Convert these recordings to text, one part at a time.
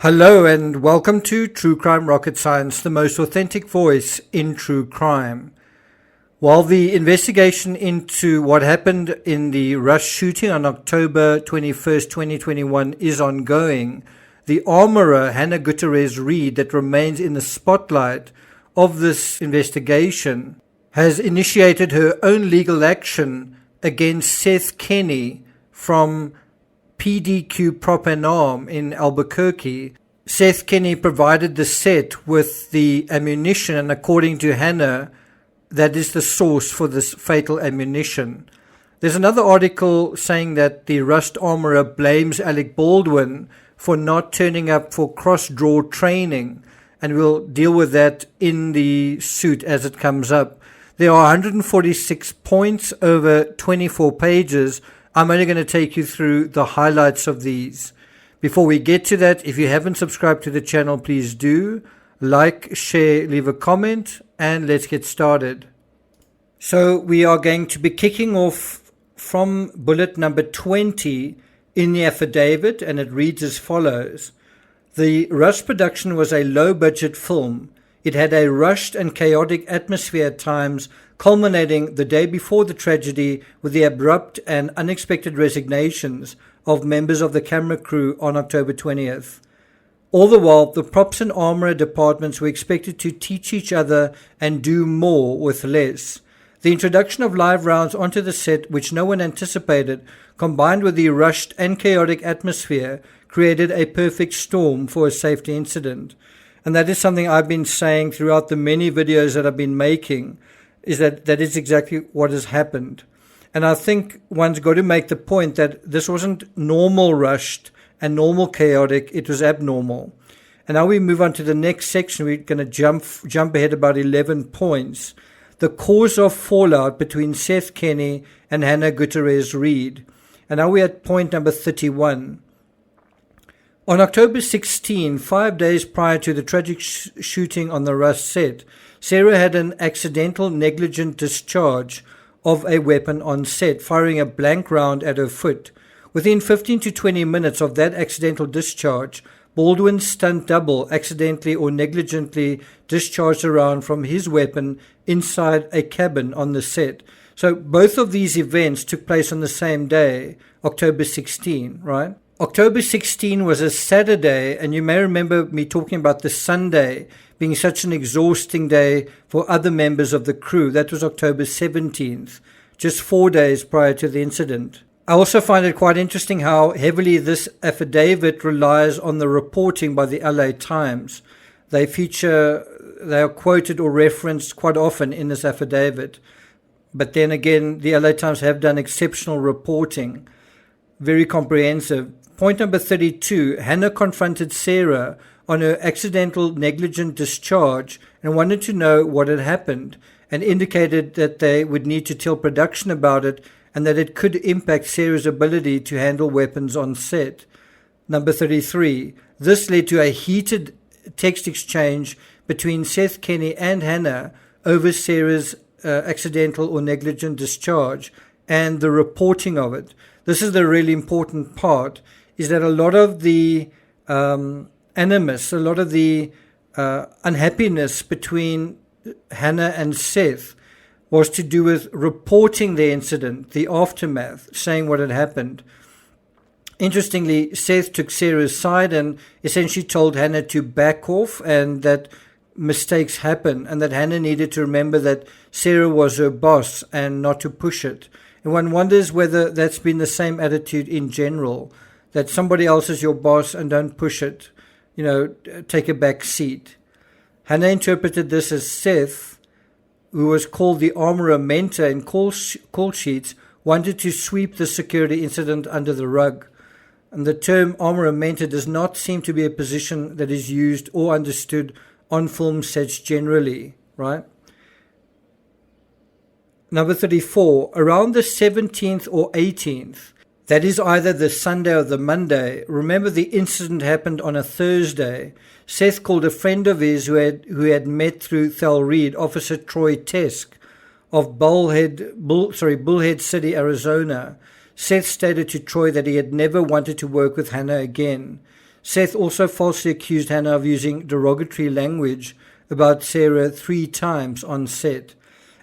Hello and welcome to True Crime Rocket Science, the most authentic voice in true crime. While the investigation into what happened in the Rush shooting on October 21st, 2021 is ongoing, the armorer Hannah Gutierrez-Reed, that remains in the spotlight of this investigation, has initiated her own legal action against Seth Kenny from PDQ Prop and Arm in Albuquerque. Seth Kenny provided the set with the ammunition, and according to Hannah, that is the source for this fatal ammunition. There's another article saying that the Rust armorer blames Alec Baldwin for not turning up for cross-draw training, and we'll deal with that in the suit as it comes up. There are 146 points over 24 pages. I'm only going to take you through the highlights of these. Before we get to that, if you haven't subscribed to the channel, please do. Like, share, leave a comment, and let's get started. So we are going to be kicking off from bullet number 20 in the affidavit, and it reads as follows. The Rush production was a low-budget film. It had a rushed and chaotic atmosphere at times, culminating the day before the tragedy with the abrupt and unexpected resignations of members of the camera crew on October 20th. All the while, the props and armorer departments were expected to teach each other and do more with less. The introduction of live rounds onto the set, which no one anticipated, combined with the rushed and chaotic atmosphere, created a perfect storm for a safety incident. And that is something I've been saying throughout the many videos that I've been making, is that is exactly what has happened. And I think one's got to make the point that this wasn't normal rushed and normal chaotic, it was abnormal. And now we move on to the next section. We're going to jump ahead about 11 points. The cause of fallout between Seth Kenny and Hannah Gutierrez-Reed. And now we're at point number 31. On October 16, 5 days prior to the tragic shooting on the Rush set, Sarah had an accidental negligent discharge of a weapon on set, firing a blank round at her foot. Within 15 to 20 minutes of that accidental discharge, Baldwin's stunt double accidentally or negligently discharged a round from his weapon inside a cabin on the set. So both of these events took place on the same day, October 16, right? October 16 was a Saturday, and you may remember me talking about the Sunday being such an exhausting day for other members of the crew. That was October 17th, just 4 days prior to the incident. I also find it quite interesting how heavily this affidavit relies on the reporting by the LA Times. They are quoted or referenced quite often in this affidavit. But then again, the LA Times have done exceptional reporting, very comprehensive. Point number 32, Hannah confronted Sarah on her accidental negligent discharge and wanted to know what had happened, and indicated that they would need to tell production about it and that it could impact Sarah's ability to handle weapons on set. Number 33, this led to a heated text exchange between Seth Kenny and Hannah over Sarah's accidental or negligent discharge and the reporting of it. This is the really important part, is that a lot of the animus, a lot of the unhappiness between Hannah and Seth was to do with reporting the incident, the aftermath, saying what had happened. Interestingly, Seth took Sarah's side and essentially told Hannah to back off and that mistakes happen and that Hannah needed to remember that Sarah was her boss and not to push it. And one wonders whether that's been the same attitude in general, that somebody else is your boss and don't push it, take a back seat. Hannah interpreted this as Seth, who was called the armorer mentor in call sheets, wanted to sweep the security incident under the rug. And the term armorer mentor does not seem to be a position that is used or understood on film sets generally, right? Number 34, around the 17th or 18th, that is either the Sunday or the Monday. Remember, the incident happened on a Thursday. Seth called a friend of his who had met through Thel Reed, Officer Troy Tesk of Bullhead City, Arizona. Seth stated to Troy that he had never wanted to work with Hannah again. Seth also falsely accused Hannah of using derogatory language about Sarah 3 times on set.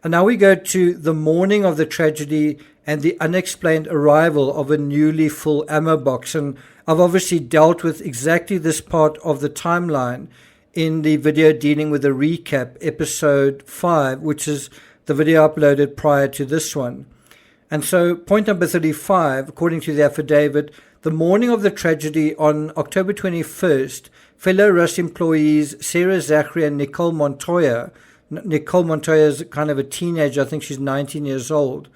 And now we go to the morning of the tragedy and the unexplained arrival of a newly full ammo box. And I've obviously dealt with exactly this part of the timeline in the video dealing with the recap, episode 5, which is the video uploaded prior to this one. And so point number 35, according to the affidavit, the morning of the tragedy on October 21st, fellow Rush employees Sarah Zachary and Nicole Montoya is kind of a teenager, I think she's 19 years old,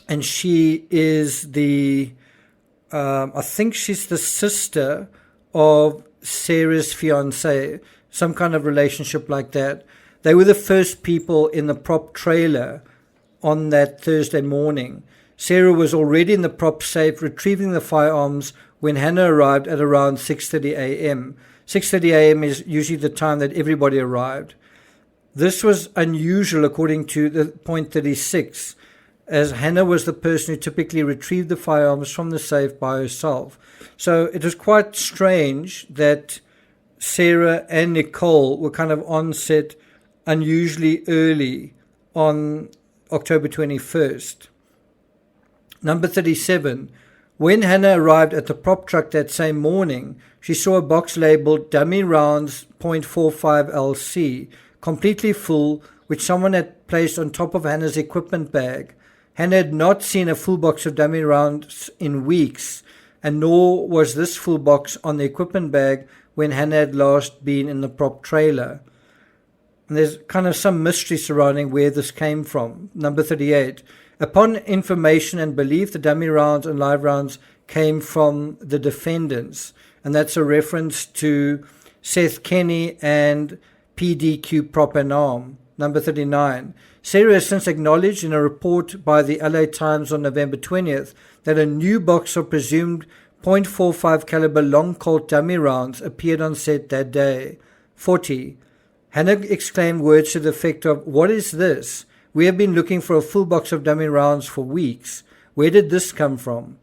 and she is I think she's the sister of Sarah's fiancé, some kind of relationship like that. They were the first people in the prop trailer on that Thursday morning. Sarah was already in the prop safe retrieving the firearms when Hannah arrived at around 6:30 a.m. 6:30 a.m. is usually the time that everybody arrived. This was unusual according to the point 36, as Hannah was the person who typically retrieved the firearms from the safe by herself. So it was quite strange that Sarah and Nicole were kind of on set unusually early on October 21st. Number 37. When Hannah arrived at the prop truck that same morning, she saw a box labeled dummy rounds .45 LC, completely full, which someone had placed on top of Hannah's equipment bag. Hannah had not seen a full box of dummy rounds in weeks, and nor was this full box on the equipment bag when Hannah had last been in the prop trailer. And there's kind of some mystery surrounding where this came from. Number 38. Upon information and belief, the dummy rounds and live rounds came from the defendants. And that's a reference to Seth Kenny and PDQ Prop and Arm. Number 39. Sarah has since acknowledged in a report by the LA Times on November 20th that a new box of presumed .45 caliber long Colt dummy rounds appeared on set that day. 40. Hannah exclaimed words to the effect of, "What is this? We have been looking for a full box of dummy rounds for weeks. Where did this come from?"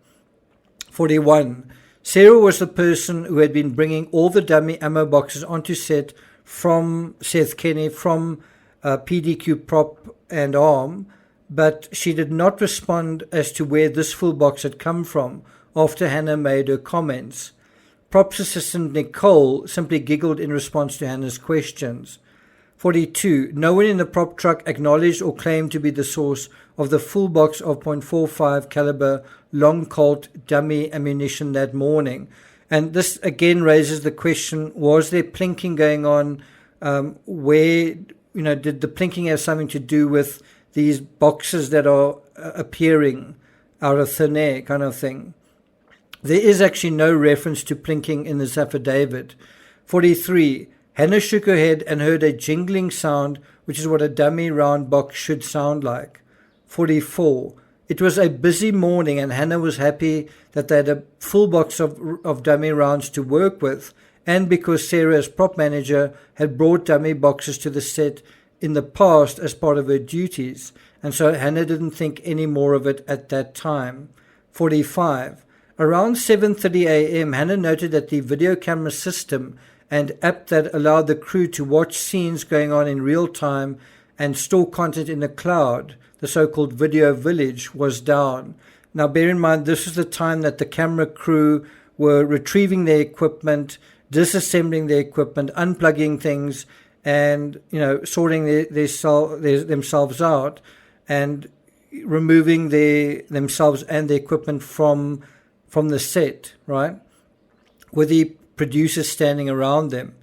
41. Sarah was the person who had been bringing all the dummy ammo boxes onto set from Seth Kenny, from PDQ Prop and Arm, but she did not respond as to where this full box had come from after Hannah made her comments. Props assistant Nicole simply giggled in response to Hannah's questions. 42. No one in the prop truck acknowledged or claimed to be the source of the full box of .45 caliber long Colt dummy ammunition that morning. And this again raises the question, was there plinking going on? Where, did the plinking have something to do with these boxes that are appearing out of thin air kind of thing? There is actually no reference to plinking in this affidavit. 43. Hannah shook her head and heard a jingling sound, which is what a dummy round box should sound like. 44. It was a busy morning and Hannah was happy that they had a full box of dummy rounds to work with, and because Sarah, as prop manager, had brought dummy boxes to the set in the past as part of her duties, and so Hannah didn't think any more of it at that time. 45. Around 7:30 a.m., Hannah noted that the video camera system and app that allowed the crew to watch scenes going on in real time and store content in the cloud, the so-called video village, was down. Now bear in mind, this is the time that the camera crew were retrieving their equipment, disassembling their equipment, unplugging things, and sorting themselves out and removing themselves and the equipment from the set, right? With the producers standing around them.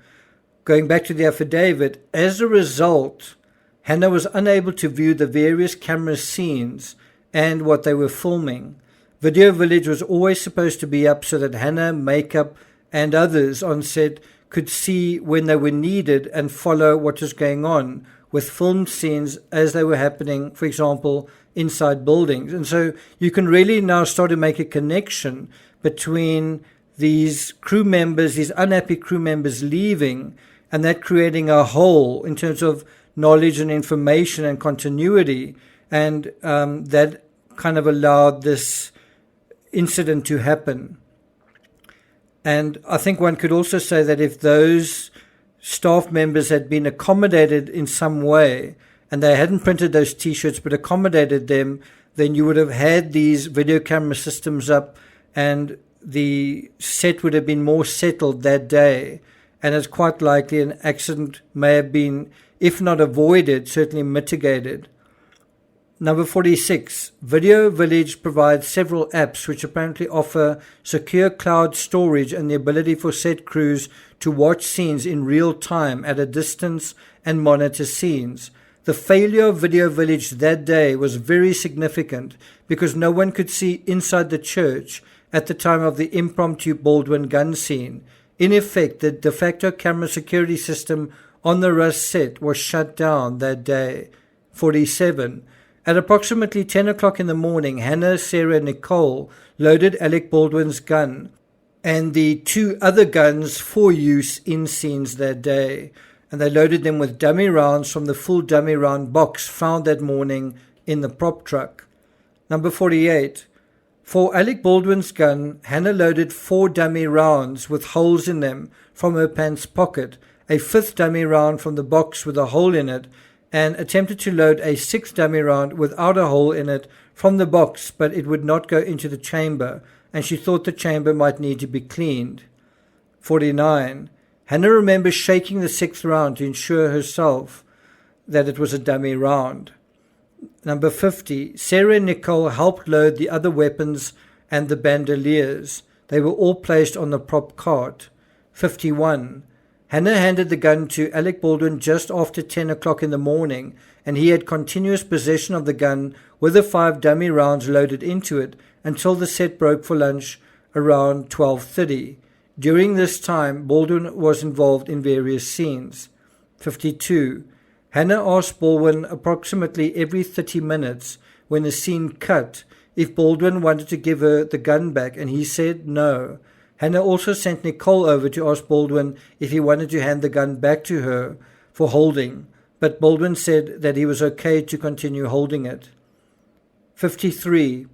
Going back to the affidavit, as a result, Hannah was unable to view the various camera scenes and what they were filming. Video Village was always supposed to be up so that Hannah, makeup, and others on set could see when they were needed and follow what was going on with filmed scenes as they were happening, for example, inside buildings. And so you can really now start to make a connection between these crew members, these unhappy crew members leaving, and that creating a hole in terms of knowledge and information and continuity, and that kind of allowed this incident to happen. And I think one could also say that if those staff members had been accommodated in some way and they hadn't printed those T-shirts but accommodated them, then you would have had these video camera systems up and the set would have been more settled that day. And it's quite likely an accident may have been, if not avoided, certainly mitigated. Number 46, Video Village provides several apps which apparently offer secure cloud storage and the ability for set crews to watch scenes in real time at a distance and monitor scenes. The failure of Video Village that day was very significant because no one could see inside the church at the time of the impromptu Baldwin gun scene. In effect, the de facto camera security system on the Russ set was shut down that day. 47. At approximately 10 o'clock in the morning, Hannah, Sarah, and Nicole loaded Alec Baldwin's gun and the two other guns for use in scenes that day. And they loaded them with dummy rounds from the full dummy round box found that morning in the prop truck. Number 48. For Alec Baldwin's gun, Hannah loaded 4 dummy rounds with holes in them from her pants pocket, a 5th dummy round from the box with a hole in it, and attempted to load a 6th dummy round without a hole in it from the box, but it would not go into the chamber, and she thought the chamber might need to be cleaned. 49. Hannah remembers shaking the 6th round to ensure herself that it was a dummy round. Number 50. Sarah and Nicole helped load the other weapons and the bandoliers. They were all placed on the prop cart. 51. Hannah handed the gun to Alec Baldwin just after 10 o'clock in the morning, and he had continuous possession of the gun with the 5 dummy rounds loaded into it until the set broke for lunch around 12:30. During this time, Baldwin was involved in various scenes. 52. Hannah asked Baldwin approximately every 30 minutes when the scene cut if Baldwin wanted to give her the gun back, and he said no. Hannah also sent Nicole over to ask Baldwin if he wanted to hand the gun back to her for holding, but Baldwin said that he was okay to continue holding it. 53.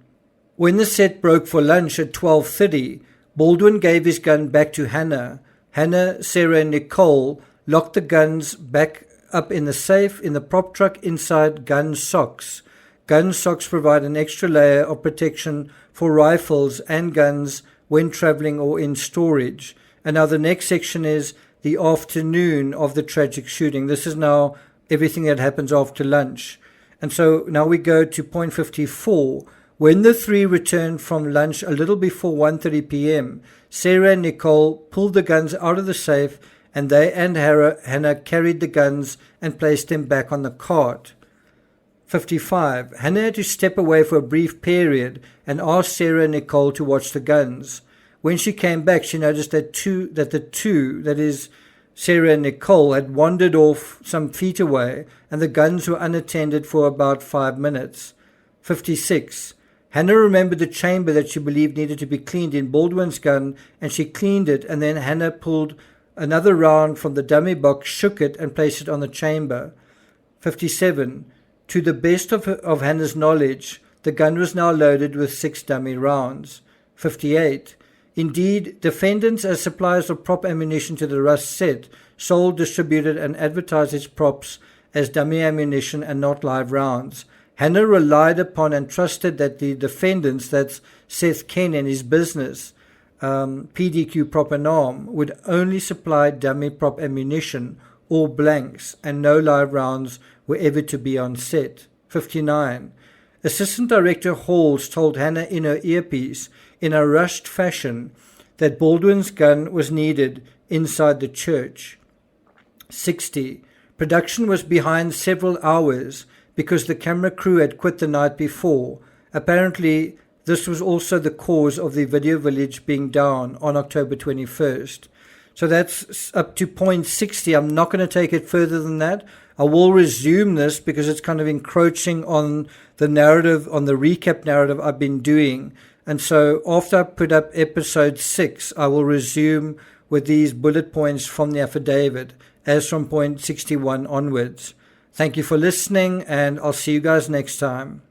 When the set broke for lunch at 12:30, Baldwin gave his gun back to Hannah. Hannah, Sarah, and Nicole locked the guns back up in the safe in the prop truck inside gun socks. Gun socks provide an extra layer of protection for rifles and guns when traveling or in storage. And now the next section is the afternoon of the tragic shooting. This is now everything that happens after lunch. And so now we go to point 54. When the three returned from lunch a little before 1:30 p.m., Sarah and Nicole pulled the guns out of the safe, and they and Hannah carried the guns and placed them back on the cart. 55. Hannah had to step away for a brief period and asked Sarah and Nicole to watch the guns. When she came back, she noticed that the two, that is, Sarah and Nicole, had wandered off some feet away, and the guns were unattended for about 5 minutes. 56. Hannah remembered the chamber that she believed needed to be cleaned in Baldwin's gun, and she cleaned it, and then Hannah pulled another round from the dummy box, shook it, and placed it on the chamber. 57. To the best of Hannah's knowledge, the gun was now loaded with 6 dummy rounds. 58. Indeed, defendants, as suppliers of prop ammunition to the Russ set, sold, distributed, and advertised its props as dummy ammunition and not live rounds. Hannah relied upon and trusted that the defendants, that's Seth Ken and his business, PDQ Prop and Arm, would only supply dummy prop ammunition or blanks, and no live rounds were ever to be on set. 59. Assistant Director Halls told Hannah in her earpiece, in a rushed fashion, that Baldwin's gun was needed inside the church. 60. Production was behind several hours because the camera crew had quit the night before. Apparently, this was also the cause of the Video Village being down on October 21st. So that's up to point 60. I'm not going to take it further than that. I will resume this because it's kind of encroaching on the narrative, on the recap narrative I've been doing. And so after I put up episode 6, I will resume with these bullet points from the affidavit, as from point 61 onwards. Thank you for listening, and I'll see you guys next time.